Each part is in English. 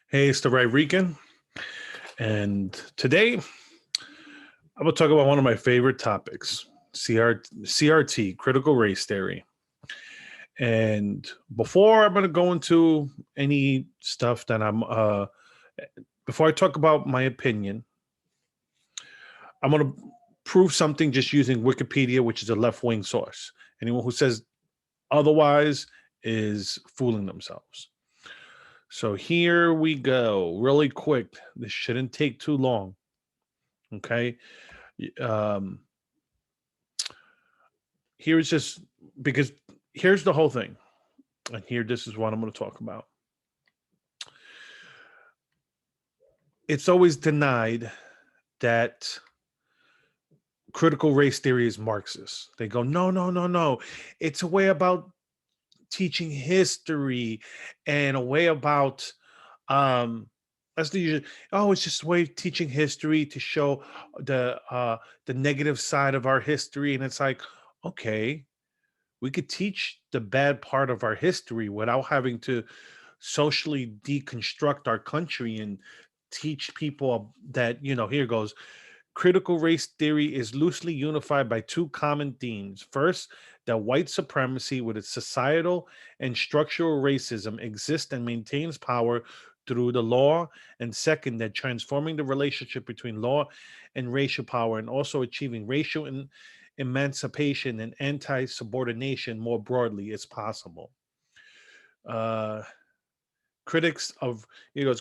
Hey, it's the Right Rican, and today I'm going to talk about one of my favorite topics, CRT, critical race theory. And before I'm going to go into any stuff that before I talk about my opinion, I'm going to prove something just using Wikipedia, which is a left-wing source. Anyone who says otherwise is fooling themselves. So here we go, really quick. This shouldn't take too long. Okay. Um, Here's just because here's the whole thing. And here, this is what I'm going to talk about. It's always denied that critical race theory is Marxist. They go, no, no, no, no. It's a way about teaching history and a way about that's the usual. Oh, it's just a way of teaching history to show the negative side of our history. And it's like, okay, we could teach the bad part of our history without having to socially deconstruct our country and teach people that, here goes. Critical race theory is loosely unified by two common themes. First, that white supremacy with its societal and structural racism exists and maintains power through the law. And second, that transforming the relationship between law and racial power and also achieving racial emancipation and anti-subordination more broadly is possible. Uh, critics of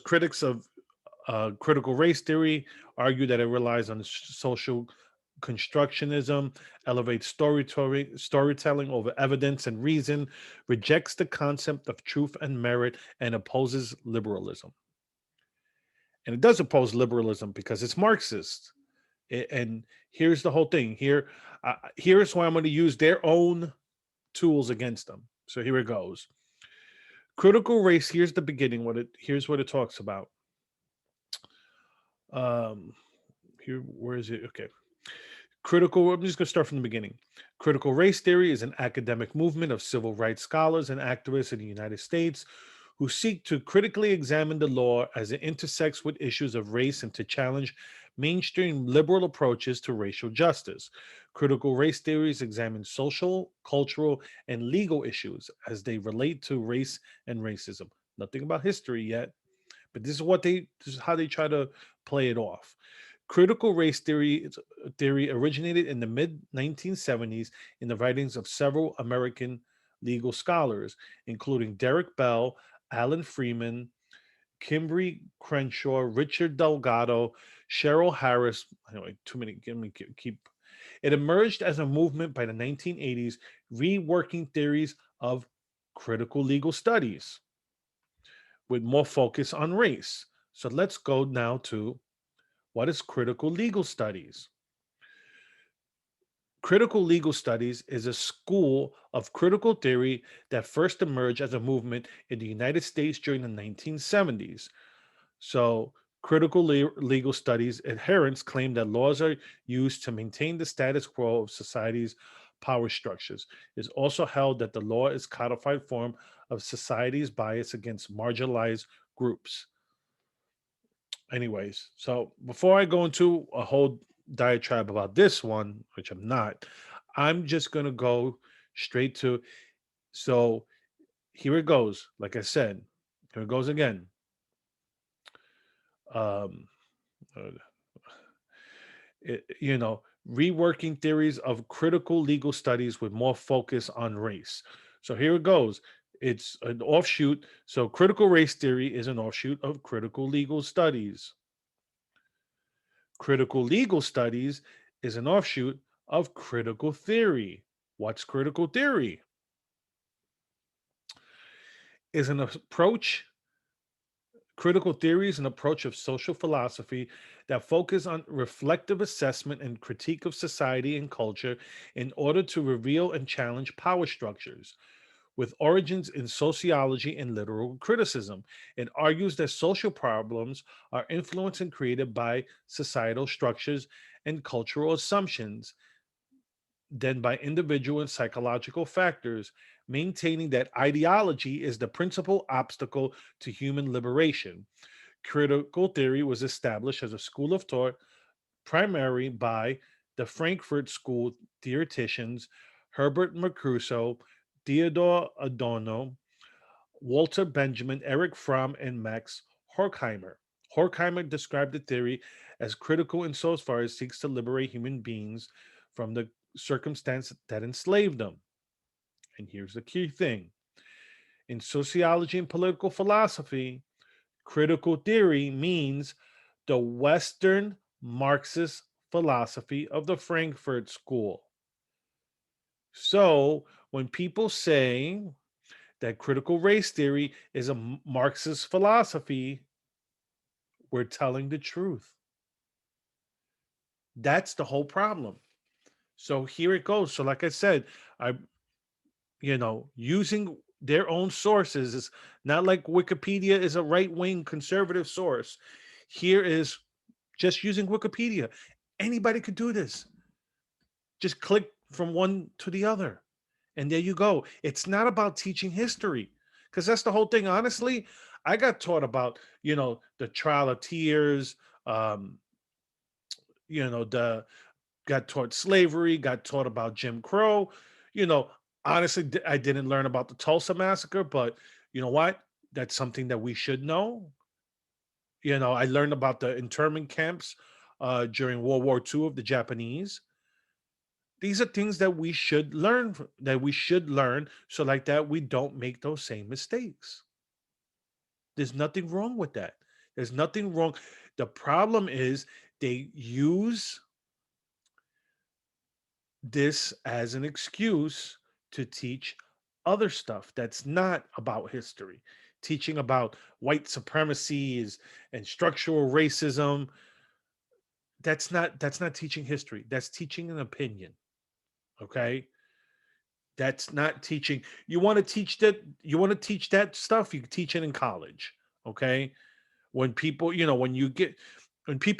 critical race theory argue that it relies on social constructionism, elevates storytelling over evidence and reason, rejects the concept of truth and merit, and opposes liberalism. And it does oppose liberalism because it's Marxist. And here's the whole thing. Here's why I'm going to use their own tools against them. So here it goes. Critical race. Here's the beginning. Here's what it talks about. Um, where is it? Okay. I'm just going to start from the beginning. Critical race theory is an academic movement of civil rights scholars and activists in the United States who seek to critically examine the law as it intersects with issues of race and to challenge mainstream liberal approaches to racial justice. Critical race theories examine social, cultural, and legal issues as they relate to race and racism. Nothing about history yet, but this is how they try to play it off. Critical race theory originated in the mid 1970s in the writings of several American legal scholars, including Derek Bell, Alan Freeman, Kimbry Crenshaw, Richard Delgado, Cheryl Harris. Anyway, too many. Let me keep. It emerged as a movement by the 1980s, reworking theories of critical legal studies with more focus on race. So let's go now to what is critical legal studies? Critical legal studies is a school of critical theory that first emerged as a movement in the United States during the 1970s. So, legal studies adherents claim that laws are used to maintain the status quo of society's power structures. It is also held that the law is codified form of society's bias against marginalized groups. Anyways, so before I go into a whole diatribe about this one, which I'm not, I'm just going to go straight to. So here it goes. Like I said, here it goes again. Um, uh, Reworking theories of critical legal studies with more focus on race. So here it goes. It's an offshoot. So critical race theory is an offshoot of critical legal studies. Critical legal studies is an offshoot of critical theory. What's critical theory? Is an approach Critical theory is an approach of social philosophy that focus on reflective assessment and critique of society and culture in order to reveal and challenge power structures. With origins in sociology and literal criticism, it argues that social problems are influenced and created by societal structures and cultural assumptions than by individual and psychological factors, maintaining that ideology is the principal obstacle to human liberation. Critical theory was established as a school of thought primarily by the Frankfurt School theoreticians Herbert Mercurso, Theodor Adorno, Walter Benjamin, Eric Fromm, and Max Horkheimer. Horkheimer described the theory as critical insofar as it seeks to liberate human beings from the circumstance that enslaved them. And here's the key thing: in sociology and political philosophy, critical theory means the Western Marxist philosophy of the Frankfurt School. So when people say that critical race theory is a Marxist philosophy, we're telling the truth. That's the whole problem. So here it goes. So like I said, I using their own sources is not like Wikipedia is a right-wing conservative source. Here is just using Wikipedia. Anybody could do this. Just click from one to the other. And there you go. It's not about teaching history, because that's the whole thing. Honestly, I got taught about, the Trial of Tears, um, the got taught slavery, got taught about Jim Crow. You know, honestly, I didn't learn about the Tulsa massacre, but you know what? That's something that we should know. I learned about the internment camps during World War II of the Japanese. These are things that we should learn, so like that we don't make those same mistakes. There's nothing wrong with that. There's nothing wrong. The problem is they use this as an excuse to teach other stuff that's not about history. Teaching about white supremacy and structural racism. That's not teaching history. That's teaching an opinion. Okay. That's not teaching. You want to teach that stuff, you can teach it in college. Okay. When people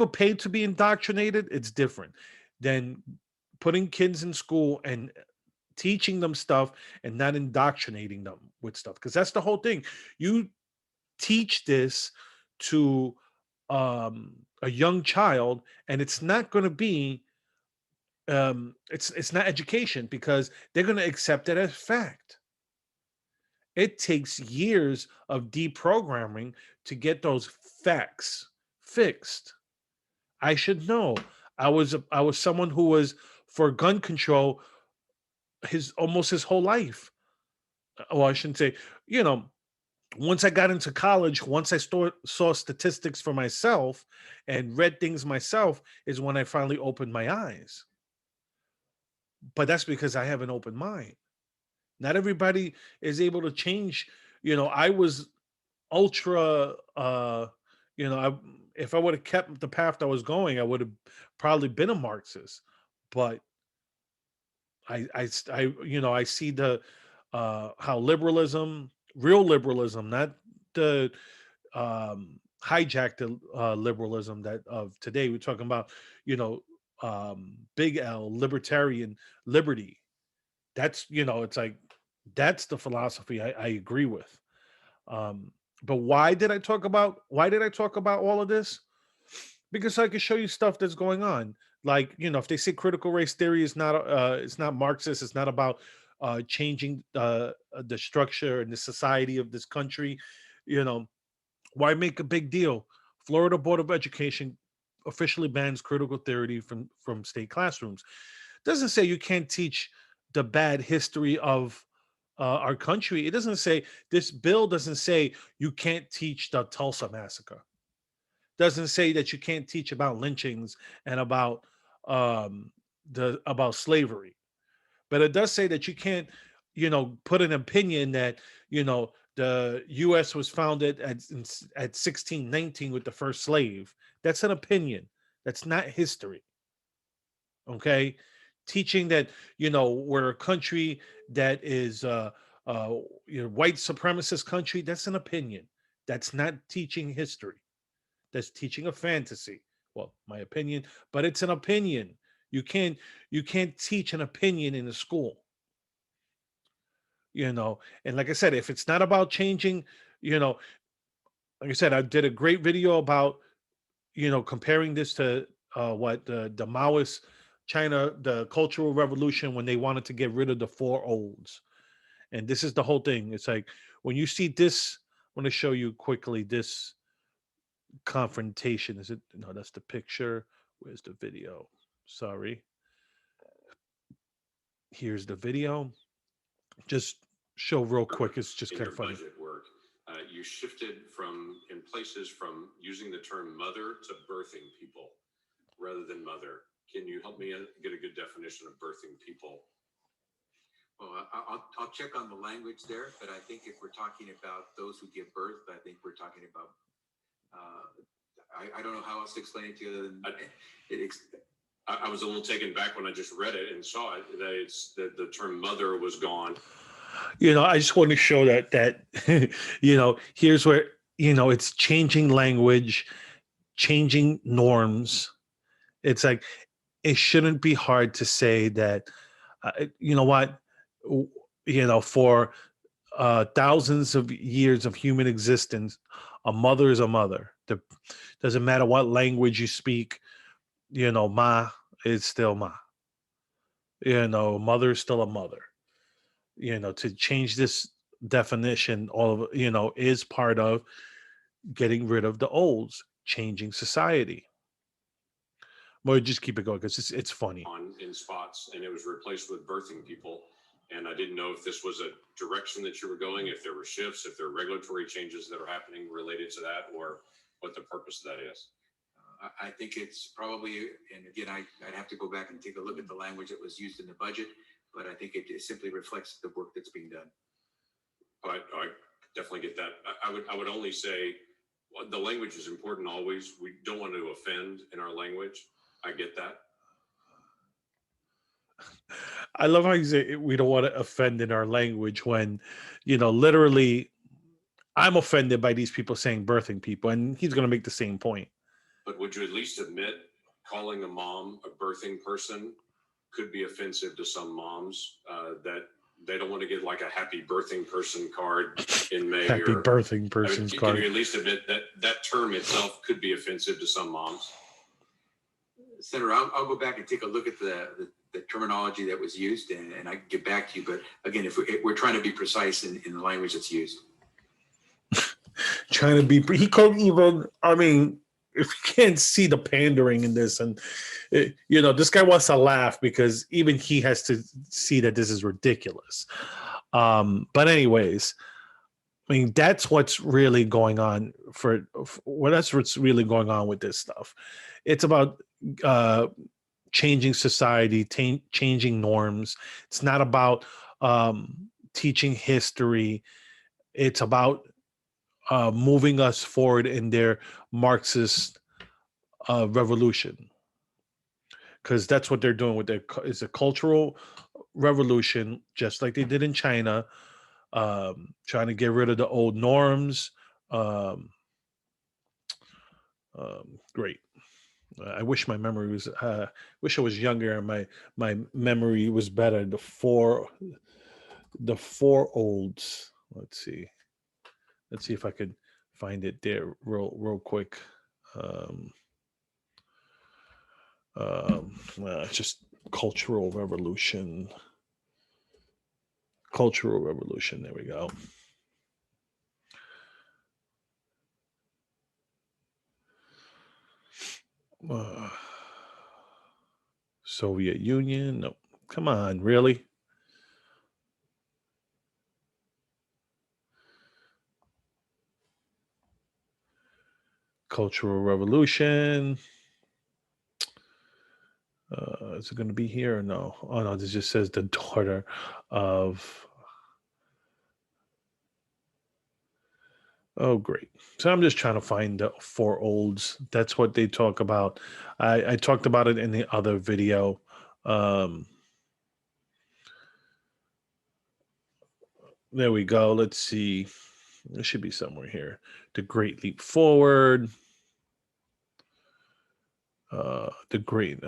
pay to be indoctrinated, it's different than putting kids in school and teaching them stuff and not indoctrinating them with stuff, because that's the whole thing. You teach this to a young child, and it's not going to be it's not education, because they're going to accept it as fact. It takes years of deprogramming to get those facts fixed. I should know. I was someone who was for gun control his almost his whole life. Well, I shouldn't say, you know, once I got into college, once I saw statistics for myself and read things myself, is when I finally opened my eyes. But that's because I have an open mind. Not everybody is able to change. I was ultra, if I would have kept the path I was going, I would have probably been a Marxist. But I see the how liberalism, real liberalism, not the hijacked liberalism that of today. We're talking about, big L, libertarian liberty. It's like that's the philosophy I agree with. Um, but why did I talk about all of this? Because I can show you stuff that's going on. Like, if they say critical race theory is not it's not Marxist, it's not about changing the structure and the society of this country, you know, why make a big deal? Florida Board of Education officially bans critical theory from state classrooms. Doesn't say you can't teach the bad history of our country. It doesn't say, this bill doesn't say you can't teach the Tulsa massacre. Doesn't say that you can't teach about lynchings and um, about slavery. But it does say that you can't, put an opinion that, the U.S. was founded at 1619 with the first slave. That's an opinion. That's not history. Okay, teaching that, we're a country that is uh white supremacist country. That's an opinion. That's not teaching history. That's teaching a fantasy. Well, my opinion, but it's an opinion. You can't teach an opinion in a school. you know and like I said, if it's not about changing, you know like I said, I did a great video about, comparing this to what the Maoist China, the Cultural Revolution, when they wanted to get rid of the four olds. And this is the whole thing. It's like when you see this, I want to show you quickly this confrontation. Is it? No, that's the picture. Where's the video? Sorry. Here's the video. Just show real quick. It's just in kind your of funny. budget work, you shifted from in places from using the term mother to birthing people rather than mother. Can you help me get a good definition of birthing people? Well, I'll check on the language there, but I think if we're talking about those who give birth, I think we're talking about. I don't know how else to explain it to you other than I was a little taken back when I just read it and saw it that it's that the term mother was gone. I just want to show that here's where it's changing language, changing norms. It's like it shouldn't be hard to say that. You know what? For thousands of years of human existence, a mother is a mother. Doesn't matter what language you speak. Ma is still ma. Mother is still a mother. To change this definition, all of is part of getting rid of the olds, changing society. Well, just keep it going because it's funny. In spots, and it was replaced with birthing people. And I didn't know if this was a direction that you were going, if there were shifts, if there are regulatory changes that are happening related to that, or what the purpose of that is. I think it's probably, and again, I'd have to go back and take a look at the language that was used in the budget, but I think it simply reflects the work that's being done. I definitely get that. I would only say the language is important always. We don't want to offend in our language. I get that. I love how you say we don't want to offend in our language when, literally, I'm offended by these people saying birthing people, and he's going to make the same point. But would you at least admit calling a mom a birthing person could be offensive to some moms that they don't want to get like a happy birthing person card in May? Happy birthing person's card. Can you at least admit that term itself could be offensive to some moms? Senator, I'll go back and take a look at the terminology that was used, and I can get back to you. But again, if we're trying to be precise in the language that's used. Trying to be, he couldn't even, if you can't see the pandering in this, and this guy wants to laugh because even he has to see that this is ridiculous. But anyways, that's what's really going on that's what's really going on with this stuff. It's about changing society, changing norms. It's not about teaching history. It's about moving us forward in their Marxist revolution, because that's what they're doing with is a cultural revolution, just like they did in China, trying to get rid of the old norms. Great. I wish my memory was. Wish I was younger and my memory was better. The four olds. Let's see if I could find it there real quick. Just cultural revolution. Cultural revolution. There we go. Soviet Union. No, come on, really? Cultural Revolution. Is it going to be here or no? Oh no, this just says the daughter of. Oh, great. So I'm just trying to find the four olds. That's what they talk about. I talked about it in the other video. There we go. Let's see. It should be somewhere here. The Great Leap Forward. The Great.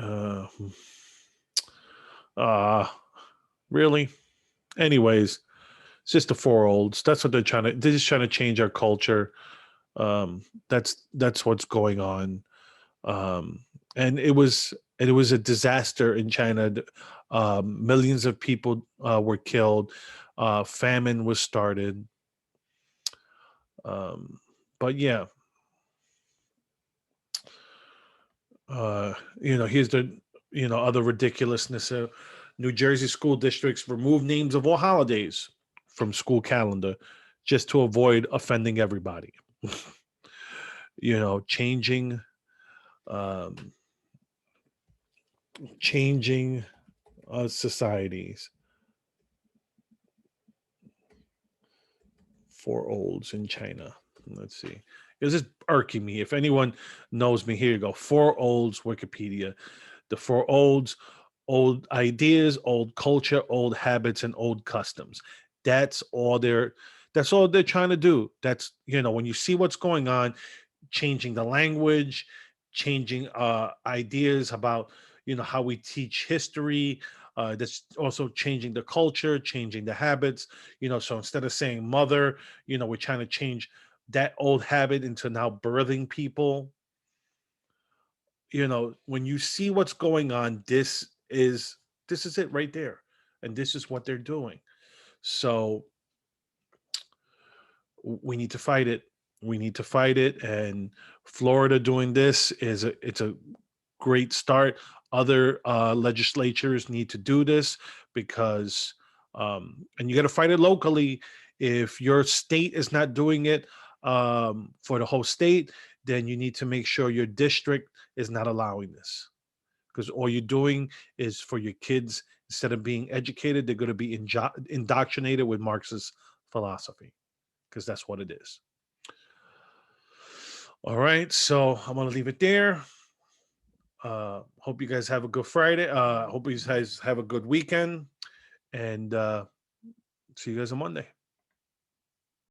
Really? Anyways, it's just the four olds. That's what they're just trying to change our culture. That's what's going on. And it was a disaster in China. Millions of people were killed. Famine was started. But yeah, here's the other ridiculousness. New Jersey school districts remove names of all holidays from school calendar just to avoid offending everybody. Changing um, changing societies for olds in China. Let's see. It was just irking me. If anyone knows me, here you go. For olds Wikipedia. The for olds, old ideas, old culture, old habits, and old customs. That's all they're trying to do. That's when you see what's going on, changing the language, changing ideas about how we teach history. That's also changing the culture, changing the habits. So instead of saying mother, we're trying to change that old habit into now birthing people. When you see what's going on, this is it right there, and this is what they're doing. So we need to fight it. We need to fight it. And Florida doing this it's a great start. Other legislatures need to do this because, and you got to fight it locally. If your state is not doing it for the whole state, then you need to make sure your district is not allowing this, because all you're doing is for your kids. Instead of being educated, they're going to be indoctrinated with Marxist philosophy, because that's what it is. All right, so I'm going to leave it there. Hope you guys have a good Friday. Hope you guys have a good weekend, and see you guys on Monday.